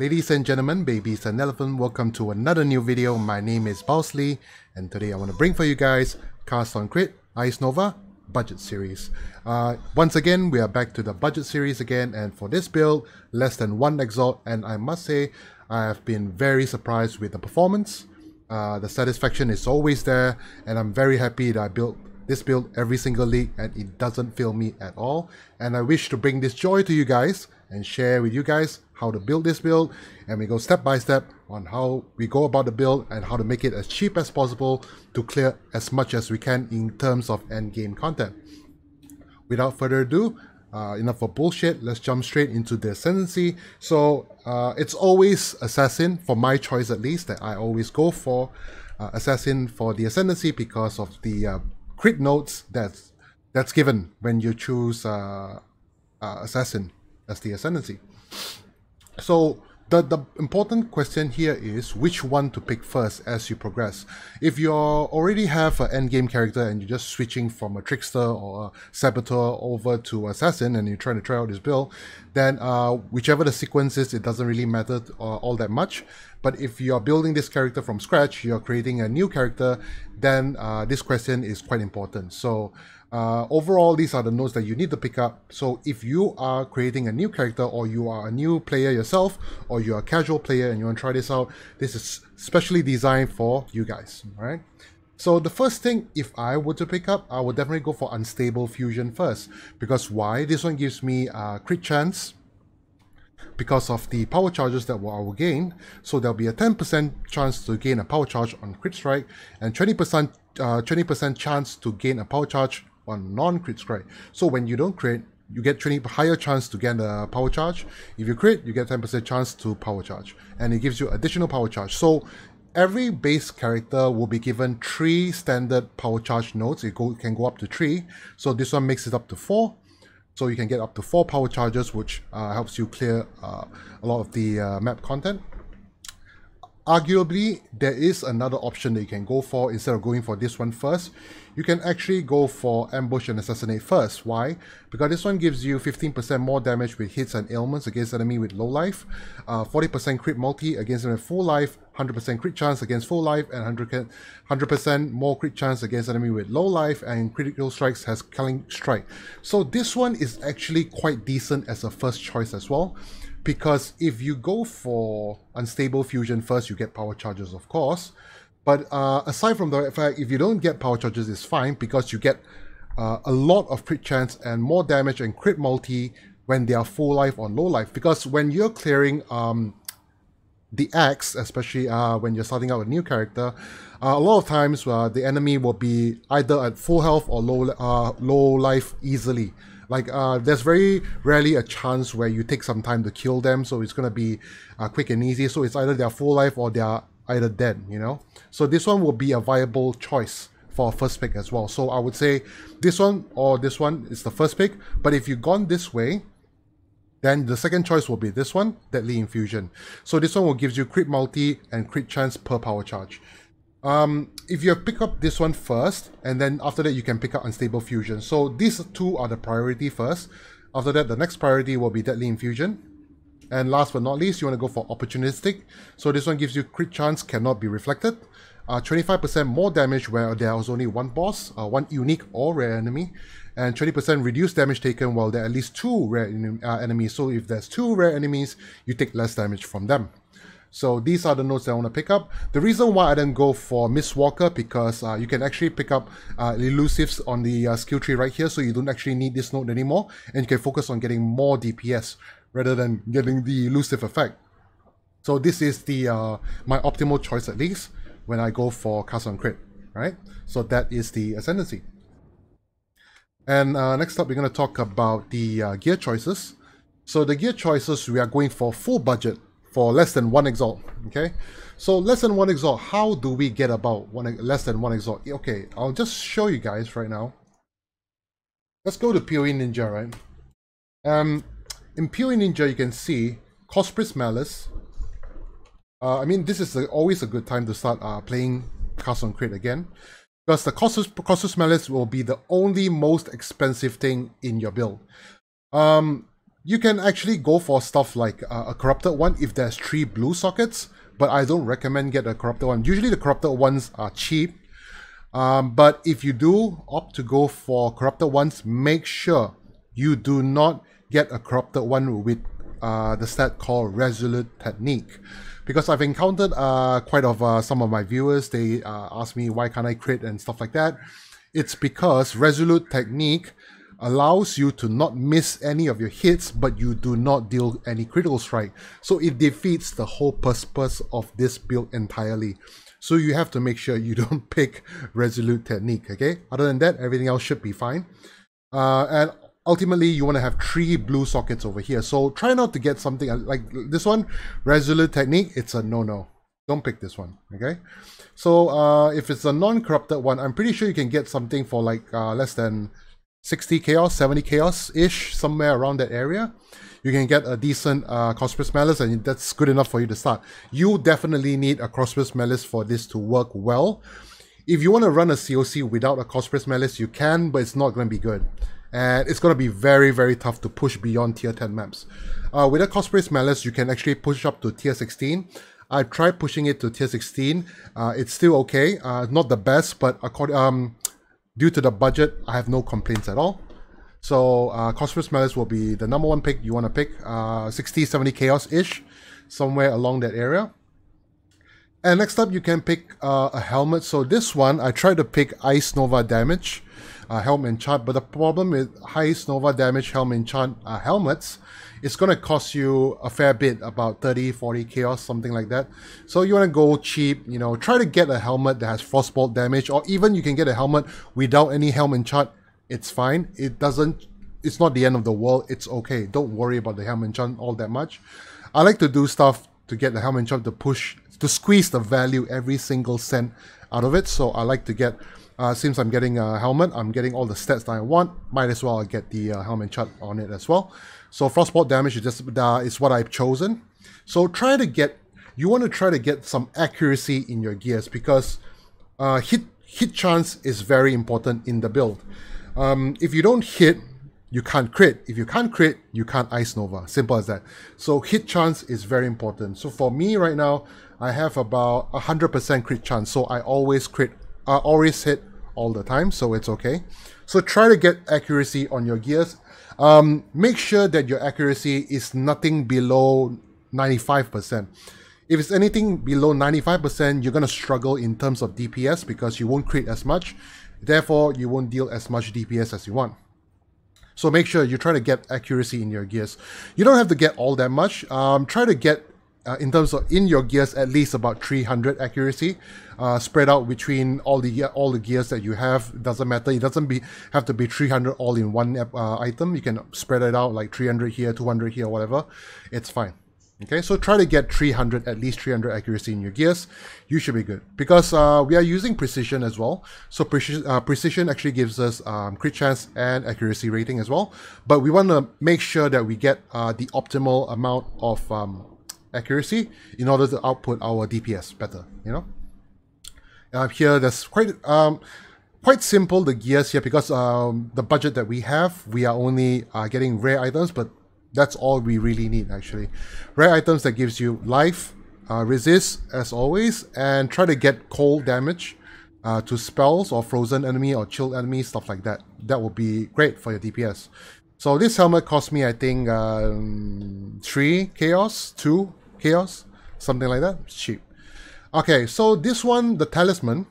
Ladies and gentlemen, babies and elephants, welcome to another new video. My name is Bousley, and today I want to bring for you guys Cast on Crit Icenova budget series. Once again, we are back to the budget series again, and for this build, less than 1 exalt, and I must say, I have been very surprised with the performance. The satisfaction is always there, and I'm very happy that I built this build every single league and it doesn't fail me at all. And I wish to bring this joy to you guys and share with you guys how to build this build, and we go step by step on how we go about the build and how to make it as cheap as possible to clear as much as we can in terms of end game content. Without further ado, enough of bullshit, let's jump straight into the Ascendancy. So it's always Assassin, for my choice at least, that I always go for Assassin for the Ascendancy because of the crit notes that's given when you choose Assassin as the Ascendancy. So the important question here is which one to pick first as you progress. If you already have an endgame character and you're just switching from a Trickster or a Saboteur over to Assassin and you're trying to try out this build, then whichever the sequence is, it doesn't really matter all that much. But if you're building this character from scratch, you're creating a new character, then this question is quite important. So overall, these are the notes that you need to pick up. So if you are creating a new character, or you are a new player yourself, or you're a casual player and you want to try this out, this is specially designed for you guys, right? So the first thing, if I were to pick up, I would definitely go for Unstable Fusion first. Because why? This one gives me a crit chance because of the power charges that I will gain. So there'll be a 10% chance to gain a power charge on crit strike, and 20% chance to gain a power charge on non-crit strike. So when you don't crit, you get 20 higher chance to get a power charge. If you crit, you get 10% chance to power charge, and it gives you additional power charge. So every base character will be given 3 standard power charge nodes. It can go up to 3. So this one makes it up to 4. So you can get up to 4 power charges, which helps you clear a lot of the map content. Arguably, there is another option that you can go for instead of going for this one first. You can actually go for Ambush and Assassinate first. Why? Because this one gives you 15% more damage with hits and ailments against enemy with low life, 40% crit multi against enemy with full life, 100% crit chance against full life, and 100% more crit chance against enemy with low life, and critical strikes has Killing Strike. So this one is actually quite decent as a first choice as well. Because if you go for Unstable Fusion first, you get power charges, of course. But aside from the fact, if you don't get power charges, it's fine because you get a lot of crit chance and more damage and crit multi when they are full life or low life. Because when you're clearing the axe, especially when you're starting out a new character, a lot of times the enemy will be either at full health or low life easily. Like, there's very rarely a chance where you take some time to kill them, so it's going to be quick and easy. So it's either they're full life or they're either dead, you know? So this one will be a viable choice for a first pick as well. So I would say this one or this one is the first pick, but if you've gone this way, then the second choice will be this one, Deadly Infusion. So this one will give you crit multi and crit chance per power charge. If you pick up this one first, and then after that you can pick up Unstable Fusion. So these two are the priority first. After that, the next priority will be Deadly Infusion. And last but not least, you want to go for Opportunistic. So this one gives you crit chance cannot be reflected, 25% more damage where there is only one boss, one unique or rare enemy, and 20% reduced damage taken while there are at least 2 rare enemies. So if there's 2 rare enemies, you take less damage from them. So these are the notes that I want to pick up. The reason why I didn't go for Mistwalker, because you can actually pick up elusives on the skill tree right here, so you don't actually need this note anymore, and you can focus on getting more DPS rather than getting the elusive effect. So this is the my optimal choice, at least when I go for Cast on Crit, right? So that is the Ascendancy. And next up, we're going to talk about the gear choices. So the gear choices, we are going for full budget for less than 1 exalt, okay? So less than 1 exalt, how do we get about less than 1 exalt? Okay, I'll just show you guys right now. Let's go to PoE Ninja, right? In PoE Ninja, you can see Cospris Malice. I mean, this is always a good time to start playing Cast on Crit again, because the Cospris Malice will be the only most expensive thing in your build. You can actually go for stuff like a corrupted one if there's 3 blue sockets, but I don't recommend get a corrupted one. Usually the corrupted ones are cheap, but if you do opt to go for corrupted ones, make sure you do not get a corrupted one with the stat called Resolute Technique. Because I've encountered quite of some of my viewers, they ask me why can't I crit and stuff like that. It's because Resolute Technique allows you to not miss any of your hits, but you do not deal any critical strike. So it defeats the whole purpose of this build entirely. So you have to make sure you don't pick Resolute Technique, okay? Other than that, everything else should be fine. And ultimately, you want to have 3 blue sockets over here. So try not to get something like this one, Resolute Technique. It's a no-no. Don't pick this one, okay? So if it's a non-corrupted one, I'm pretty sure you can get something for like less than 60 chaos, 70 chaos-ish, somewhere around that area. You can get a decent Crossbreast Malice, and that's good enough for you to start. You definitely need a Crossbreast Malice for this to work well. If you want to run a COC without a Crossbreast Malice, you can, but it's not going to be good. And it's going to be very, very tough to push beyond tier 10 maps. With a Crossbreast Malice, you can actually push up to tier 16. I've tried pushing it to tier 16. It's still okay. Not the best, but due to the budget, I have no complaints at all. So Crossbreast Malice will be the #1 pick you want to pick. 60, 70 chaos-ish, somewhere along that area. And next up, you can pick a helmet. So this one, I tried to pick icenova damage. Helm enchant, but the problem with high Nova damage helm enchant helmets, it's going to cost you a fair bit, about 30, 40 chaos, something like that. So you want to go cheap, you know, try to get a helmet that has frostbolt damage, or even you can get a helmet without any helm enchant. It's fine. It's not the end of the world. It's okay. Don't worry about the helm enchant all that much. I like to do stuff to get the helm enchant to squeeze the value every single cent out of it. So I like to get, since I'm getting a helmet, I'm getting all the stats that I want. Might as well get the helmet chart on it as well. So frostbolt damage is what I've chosen. So you want to try to get some accuracy in your gears, because hit chance is very important in the build. If you don't hit, you can't crit. If you can't crit, you can't Ice Nova. Simple as that. So hit chance is very important. So for me right now, I have about 100% crit chance. So I always crit. Always hit all the time, so it's okay. So try to get accuracy on your gears. Make sure that your accuracy is nothing below 95%. If it's anything below 95%, you're going to struggle in terms of DPS, because you won't crit as much. Therefore, you won't deal as much DPS as you want. So make sure you try to get accuracy in your gears. You don't have to get all that much. Try to get in terms of in your gears at least about 300 accuracy, spread out between all the gears that you have. Doesn't matter. It doesn't have to be 300 all in one item. You can spread it out like 300 here, 200 here, whatever. It's fine. Okay, so try to get 300, at least 300 accuracy in your gears. You should be good, because we are using precision as well. So precision actually gives us crit chance and accuracy rating as well. But we want to make sure that we get the optimal amount of accuracy in order to output our DPS better, you know. Here, that's quite simple, the gears here, because the budget that we have, we are only getting rare items, but that's all we really need actually. Rare items that gives you life, resist as always, and try to get cold damage to spells or frozen enemy or chilled enemy, stuff like that. That will be great for your DPS. So this helmet cost me, I think, 3 chaos, 2 chaos, something like that. It's cheap. Okay, so this one, the talisman.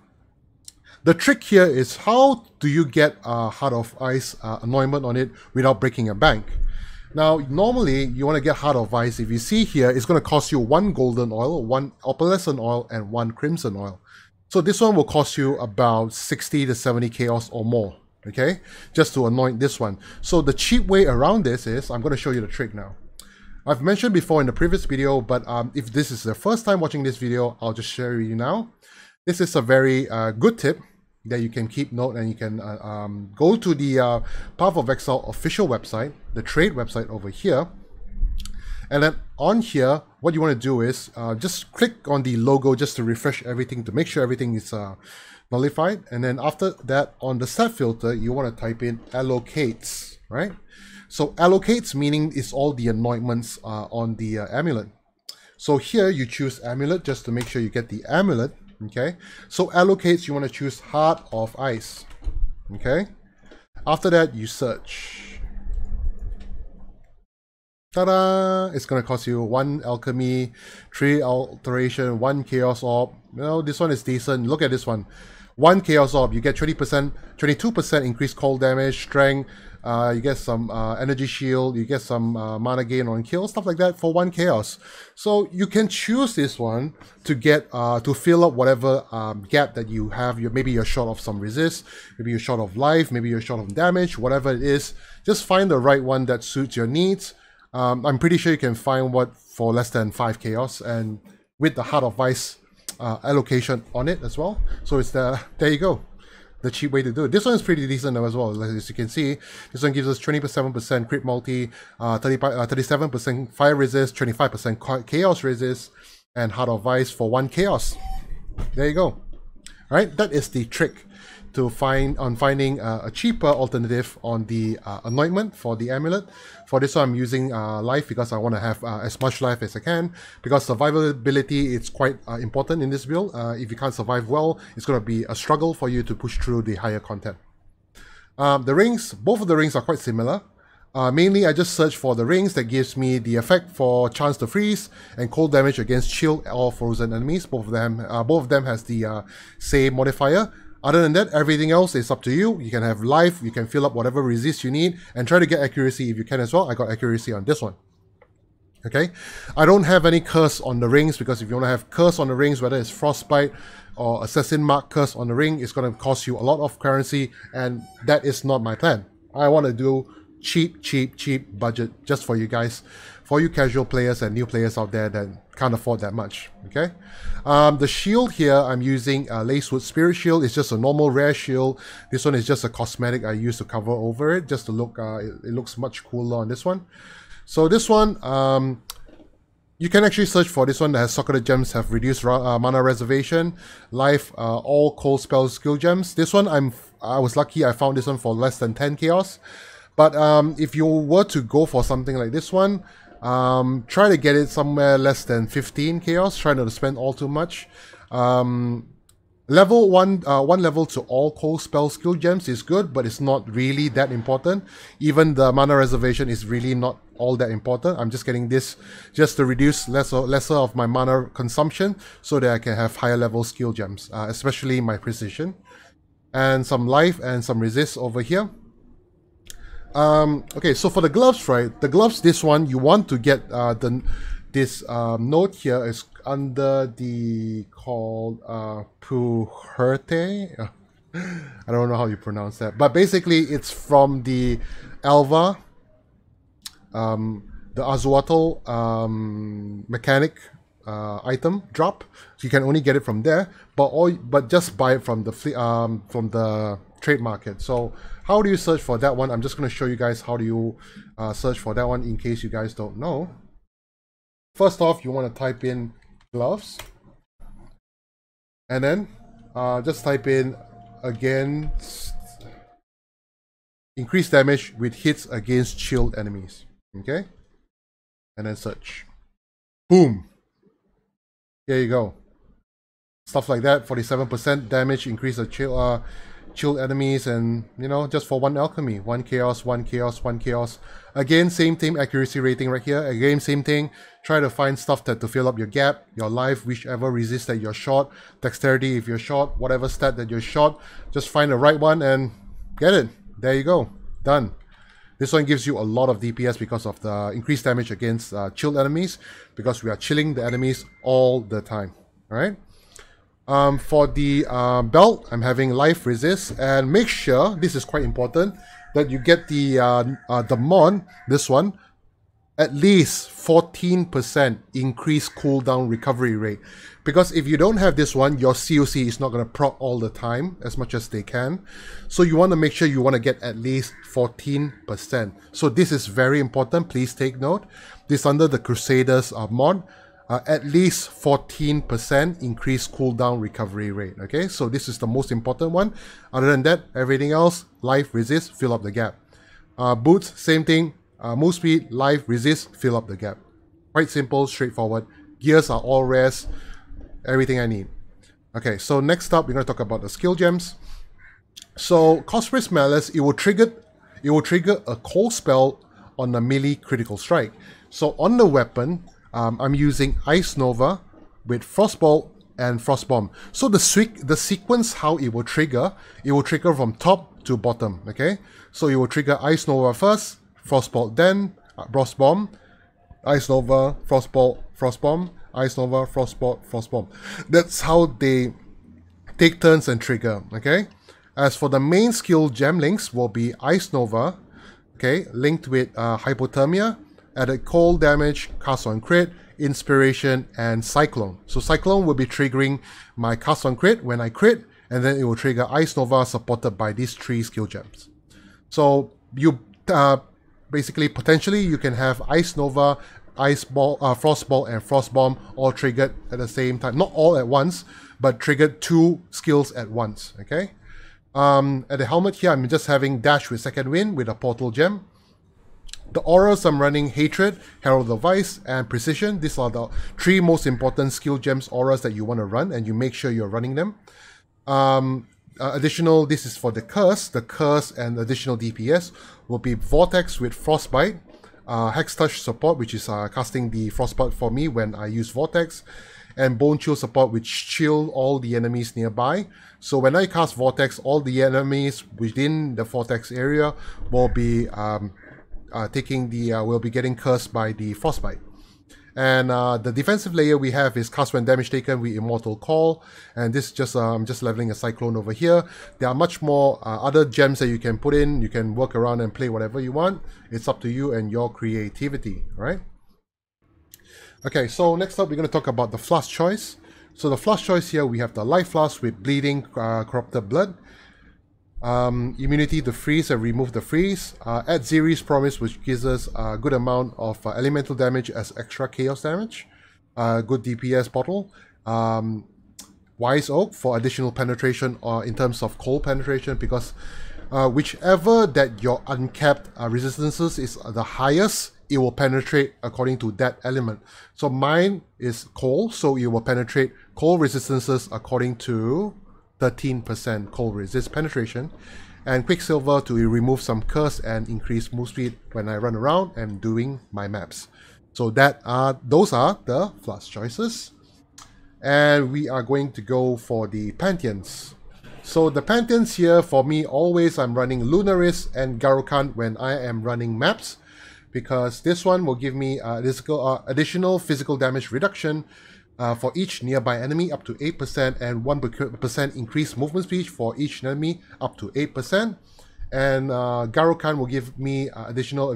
The trick here is, how do you get a Heart of Ice anointment on it without breaking a bank? Now, normally, you want to get Heart of Ice. If you see here, it's going to cost you 1 golden oil, 1 opalescent oil, and 1 crimson oil. So this one will cost you about 60 to 70 chaos or more, okay? Just to anoint this one. So the cheap way around this is, I'm going to show you the trick now. I've mentioned before in the previous video, but if this is the first time watching this video, I'll just share with you now. This is a very good tip that you can keep note, and you can go to the PathOfExile official website, the trade website over here. And then on here, what you want to do is just click on the logo just to refresh everything, to make sure everything is nullified. And then after that, on the stat filter, you want to type in allocates. right? So allocates, meaning it's all the anointments on the amulet. So here you choose amulet just to make sure you get the amulet, okay? So allocates, you want to choose Heart of Ice, okay? After that, you search. Ta-da! It's going to cost you 1 alchemy, 3 alteration, 1 chaos orb. You know, this one is decent. Look at this one. 1 chaos orb, you get 20%, 22% increased cold damage, strength, you get some energy shield, you get some mana gain on kill, stuff like that for 1 chaos. So you can choose this one to get to fill up whatever gap that you have. Maybe you're short of some resist, maybe you're short of life, maybe you're short of damage, whatever it is. Just find the right one that suits your needs. I'm pretty sure you can find one for less than 5 chaos, and with the Heart of Ice allocation on it as well. So it's there you go. The cheap way to do it. This one is pretty decent as well. As you can see, this one gives us 27% crit multi, 37% fire resist, 25% chaos resist, and Heart of Ice for 1 chaos. There you go. All right, that is the trick to finding a cheaper alternative on the anointment for the amulet. For this one, I'm using life because I want to have as much life as I can, because survivability is quite important in this build. If you can't survive well, it's going to be a struggle for you to push through the higher content. The rings, both of the rings are quite similar. Mainly, I just search for the rings that gives me the effect for chance to freeze and cold damage against chilled or frozen enemies. Both of them has the same modifier. Other than that, everything else is up to you. You can have life, you can fill up whatever resist you need, and try to get accuracy if you can as well. I got accuracy on this one. Okay, I don't have any curse on the rings, because if you want to have curse on the rings, whether it's frostbite or assassin mark curse on the ring, it's going to cost you a lot of currency, and that is not my plan. I want to do cheap budget just for you guys, for you casual players and new players out there that can't afford that much. Okay, the shield here I'm using Lacewood Spirit Shield. It's just a normal rare shield. This one is just a cosmetic I use to cover over it, just to look it looks much cooler on this one. So this one, you can actually search for this one that has socketed gems, have reduced mana reservation, life, all cold spell skill gems. This one I was lucky, I found this one for less than 10 chaos. But if you were to go for something like this one, try to get it somewhere less than 15 chaos. Try not to spend all too much. Level 1 level to all cold spell skill gems is good, but it's not really that important. Even the mana reservation is really not all that important. I'm just getting this just to reduce lesser of my mana consumption, so that I can have higher level skill gems, especially my precision. And some life and some resist over here. Okay, so for the gloves, right? The gloves, this one, you want to get this note here is under the called Puherte. I don't know how you pronounce that, but basically it's from the Alva, the Azuatl mechanic item drop. So you can only get it from there, but just buy it from the trade market. So how do you search for that one? I'm just going to show you guys how do you search for that one in case you guys don't know. First off, you want to type in gloves, and then just type in against increased damage with hits against chilled enemies. Okay, and then search. Boom. There you go. Stuff like that. 47% damage, increase the chilled enemies, and you know, just for 1 alchemy, 1 chaos, 1 chaos, 1 chaos. Again, same thing, accuracy rating right here. Again, same thing. Try to find stuff to fill up your gap, your life, whichever resist that you're short, dexterity if you're short, whatever stat that you're short. Just find the right one and get it. There you go. Done. This one gives you a lot of DPS because of the increased damage against chilled enemies, because we are chilling the enemies all the time. Alright? For the belt, I'm having life resist, and make sure, this is quite important, that you get the mod, this one, at least 14% increased cooldown recovery rate. Because if you don't have this one, your COC is not going to proc all the time as much as they can. So you want to make sure you want to get at least 14%. So this is very important. Please take note. This under the Crusaders mod. At least 14% increased cooldown recovery rate. Okay, so this is the most important one. Other than that, everything else, life, resist, fill up the gap. Boots, same thing. Move speed, life, resist, fill up the gap. Quite simple, straightforward. Gears are all rares. Everything I need. Okay, so next up, we're going to talk about the skill gems. So, Cospray's Malice, it will trigger a cold spell on a melee critical strike. So, on the weapon, I'm using Icenova with Frostbolt and Frostbomb. So, the sequence how it will trigger from top to bottom, okay? So, it will trigger Icenova first, Frostbolt then, Frostbomb, Icenova, Frostbolt, Frostbomb, Icenova, Frostbolt, Frostbomb. That's how they take turns and trigger, okay? As for the main skill gem links will be Icenova, okay, linked with Hypothermia, added cold damage, cast on crit, inspiration, and Cyclone. So Cyclone will be triggering my cast on crit when I crit, and then it will trigger Icenova supported by these 3 skill gems. So you basically, potentially, you can have Icenova, Frostbolt, and Frostbomb all triggered at the same time. Not all at once, but triggered 2 skills at once, okay? At the helmet here, I'm just having Dash with Second Wind with a Portal Gem. The auras, I'm running Hatred, Herald of Vice, and Precision. These are the 3 most important skill gems auras that you want to run, and you make sure you're running them. Additional, this is for the Curse. The Curse and additional DPS will be Vortex with Frostbite, Hex Touch support, which is casting the Frostbite for me when I use Vortex, and Bone Chill support, which chill all the enemies nearby. So when I cast Vortex, all the enemies within the Vortex area will be will be getting cursed by the Frostbite. And the defensive layer we have is cast when damage taken with Immortal Call, and this just I'm just leveling a Cyclone over here. There are much more other gems that you can put in. You can work around and play whatever you want. It's up to you and your creativity, right? Okay, so next up we're going to talk about the Flask choice. So the Flask choice here, we have the Life Flask with Bleeding Corrupted Blood, immunity to freeze and remove the freeze, add Ziri's Promise, which gives us a good amount of elemental damage as extra chaos damage, good DPS bottle, Wise Oak for additional penetration in terms of cold penetration, because whichever that your uncapped resistances is the highest, it will penetrate according to that element. So mine is cold, so it will penetrate cold resistances according to 13% cold resist penetration, and Quicksilver to remove some curse and increase move speed when I run around and doing my maps. So those are the Flask choices, and we are going to go for the Pantheons. So the Pantheons here, for me, always I'm running Lunaris and Garokant when I am running maps, because this one will give me additional physical damage reduction for each nearby enemy up to 8%, and 1% increased movement speed for each enemy up to 8%. And Garokant will give me additional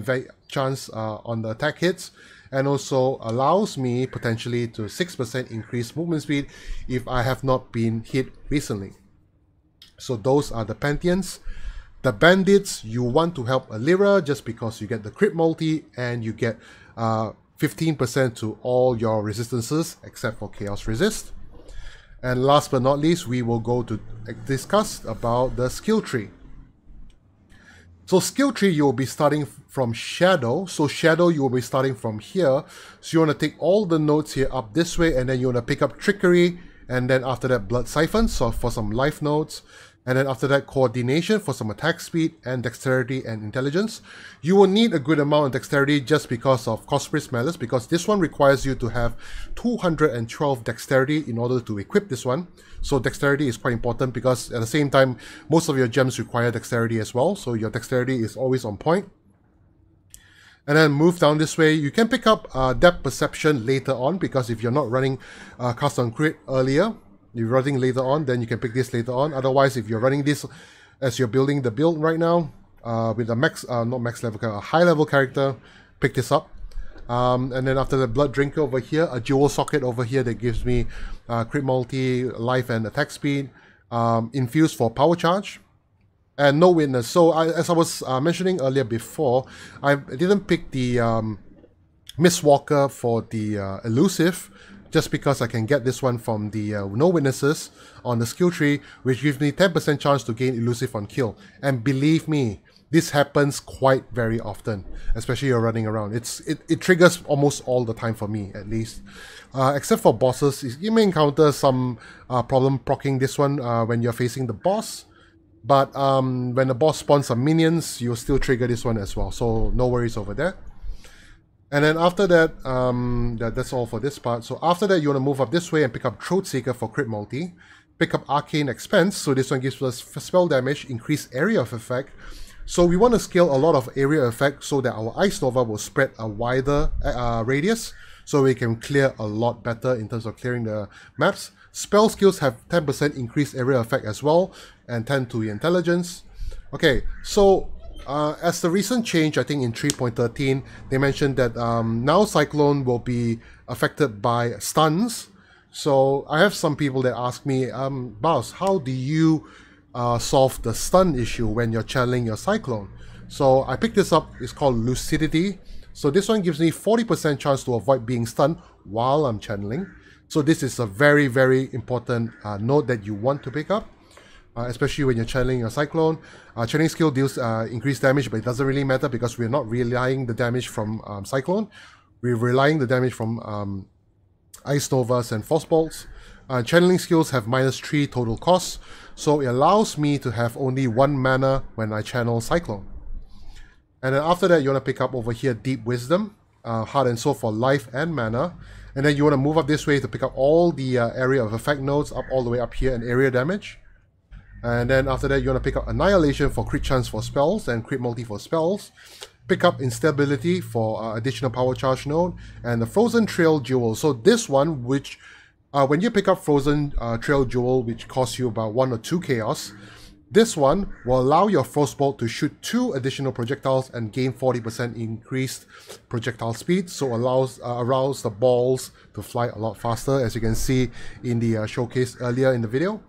chance on the attack hits, and also allows me potentially to 6% increased movement speed if I have not been hit recently. So those are the Pantheons. The Bandits, you want to help Alira just because you get the crit multi and you get 15% to all your resistances except for Chaos Resist. And last but not least, we will go to discuss about the skill tree. So skill tree, you will be starting from Shadow. So Shadow, you will be starting from here. So you want to take all the nodes here up this way, and then you want to pick up Trickery, and then after that Blood Siphon, so for some life nodes. And then after that, Coordination for some attack speed, and Dexterity and Intelligence. You will need a good amount of Dexterity just because of Cospray's Malice, because this one requires you to have 212 Dexterity in order to equip this one. So Dexterity is quite important, because at the same time, most of your gems require Dexterity as well. So your Dexterity is always on point. And then move down this way. You can pick up Depth Perception later on, because if you're not running Cast on Crit earlier, you're running later on, then you can pick this later on. Otherwise, if you're running this as you're building the build right now, with a a high level character, pick this up. And then after the Blood Drinker over here, a Jewel Socket over here that gives me crit multi, life and attack speed, infused for power charge, and no witness. So as I was mentioning earlier before, I didn't pick the Mistwalker for the elusive, just because I can get this one from the no witnesses on the skill tree, which gives me 10% chance to gain elusive on kill. And believe me, This happens quite very often, especially you're running around. It triggers almost all the time for me, at least. Except for bosses, you may encounter some problem proccing this one when you're facing the boss. But when the boss spawns some minions, you'll still trigger this one as well. So no worries over there. And then after that, that's all for this part. So after that, you want to move up this way and pick up Throat Seeker for crit multi. Pick up Arcane Expense, so this one gives us spell damage, increased area of effect. So we want to scale a lot of area effect so that our Icenova will spread a wider radius, so we can clear a lot better in terms of clearing the maps. Spell skills have 10% increased area effect as well, and 10 to intelligence. Okay, so as the recent change, I think in 3.13, they mentioned that now Cyclone will be affected by stuns. So I have some people that ask me, Baus, how do you solve the stun issue when you're channeling your Cyclone? So I picked this up, it's called Lucidity. So this one gives me 40% chance to avoid being stunned while I'm channeling. So this is a very, very important note that you want to pick up, especially when you're channeling your Cyclone. Channeling skill deals increased damage, but it doesn't really matter because we're not relying the damage from Cyclone. We're relying the damage from Ice Novas and Force Bolts. Channeling skills have -3 total cost, so it allows me to have only 1 mana when I channel Cyclone. And then after that, you want to pick up over here Deep Wisdom, Heart and Soul for life and mana. And then you want to move up this way to pick up all the area of effect nodes, up all the way up here, and area damage. And then after that, you want to pick up Annihilation for crit chance for spells and crit multi for spells. Pick up Instability for additional power charge node, and the Frozen Trail Jewel. So this one, which when you pick up Frozen Trail Jewel, which costs you about 1 or 2 chaos, this one will allow your Frostbolt to shoot 2 additional projectiles and gain 40% increased projectile speed, so allows the balls to fly a lot faster, as you can see in the showcase earlier in the video.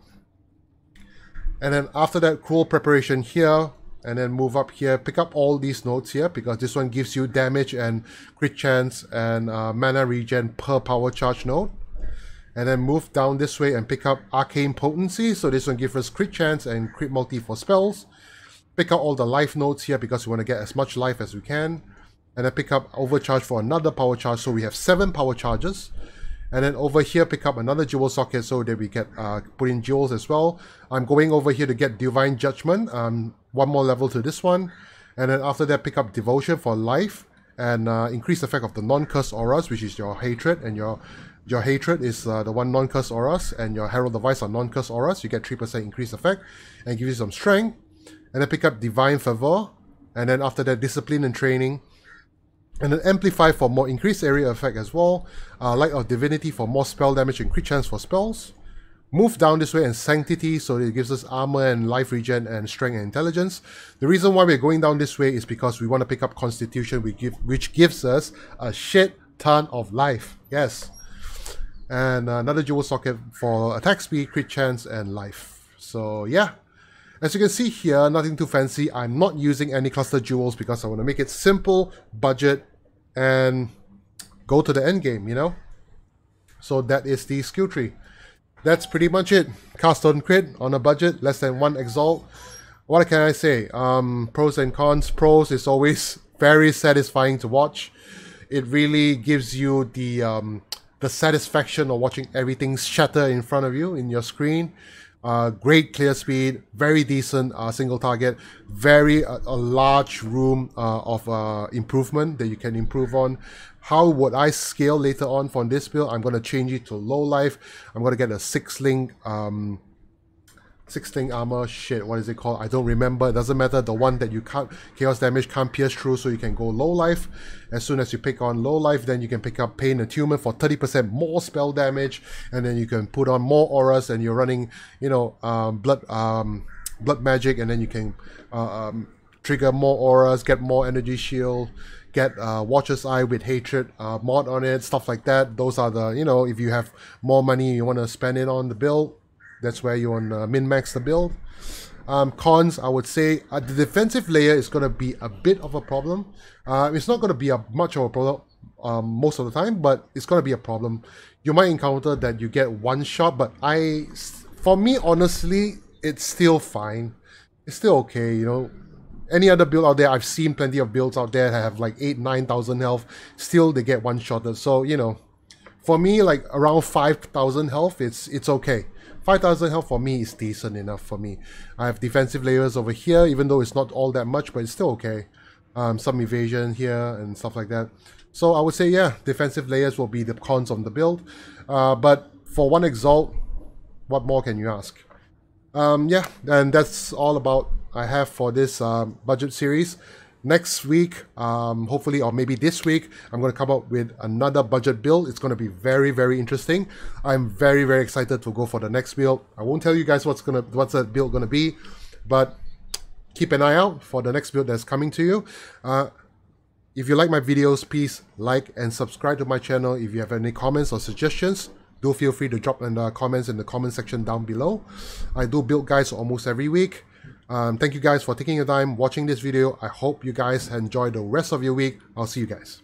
And then after that, Cruel Preparation here, and then move up here, pick up all these nodes here, because this one gives you damage and crit chance and mana regen per power charge node. And then move down this way and pick up Arcane Potency, so this one gives us crit chance and crit multi for spells. Pick up all the life nodes here because we want to get as much life as we can. And then pick up Overcharge for another power charge, so we have 7 power charges. And then over here, pick up another jewel socket so that we can put in jewels as well. I'm going over here to get Divine Judgment, 1 more level to this one. And then after that, pick up Devotion for life and increase the effect of the non-cursed auras, which is your hatred. And your hatred is the one non-cursed auras, and your Herald Device are non-cursed auras. You get 3% increased effect and give you some strength. And then pick up Divine Favor. And then after that, Discipline and Training. And then Amplify for more increased area effect as well. Light of Divinity for more spell damage and crit chance for spells. Move down this way and Sanctity, so it gives us armor and life regen and strength and intelligence. The reason why we're going down this way is because we want to pick up Constitution, which gives us a shit ton of life. Yes. And another jewel socket for attack speed, crit chance, and life. So yeah. As you can see here, nothing too fancy. I'm not using any cluster jewels because I want to make it simple, budget, and go to the end game, you know? So that is the skill tree. That's pretty much it. Cast on crit on a budget, less than 1 exalt. What can I say? Pros and cons. Pros is always very satisfying to watch. It really gives you the satisfaction of watching everything shatter in front of you in your screen. Great clear speed, very decent single target, very a large room of improvement that you can improve on. How would I scale later on from this build? I'm going to change it to low life. I'm going to get a 6-link armor. Shit, what is it called? I don't remember. It doesn't matter. The one that you can't, chaos damage can't pierce through, so you can go low life. As soon as you pick on low life, then you can pick up Pain Attunement for 30% more spell damage, and then you can put on more auras, and you're running, you know, blood magic, and then you can trigger more auras, get more energy shield, get Watcher's Eye with Hatred mod on it, stuff like that. Those are the, you know, if you have more money you want to spend it on the build, that's where you want to min-max the build. Cons, I would say, the defensive layer is going to be a bit of a problem. It's not going to be much of a problem most of the time, but it's going to be a problem. You might encounter that you get one shot, but for me, honestly, it's still fine. It's still okay, you know. any other build out there, I've seen plenty of builds out there that have like 8,000-9,000 health. Still, they get one-shotted. So, you know, for me, like around 5,000 health, it's okay. 5,000 health for me is decent enough for me. I have defensive layers over here, even though it's not all that much, but it's still okay. Some evasion here and stuff like that. So I would say, yeah, defensive layers will be the cons of the build. But for one exalt, what more can you ask? Yeah, and that's all about I have for this budget series. Next week, hopefully, or maybe this week, I'm going to come up with another budget build. It's going to be very, very interesting. I'm very, very excited to go for the next build. I won't tell you guys what's that build going to be, but keep an eye out for the next build that's coming to you. If you like my videos, please like and subscribe to my channel. If you have any comments or suggestions, do feel free to drop in the comments in the comment section down below. I do build guides almost every week. Thank you guys for taking your time watching this video. I hope you guys enjoy the rest of your week. I'll see you guys.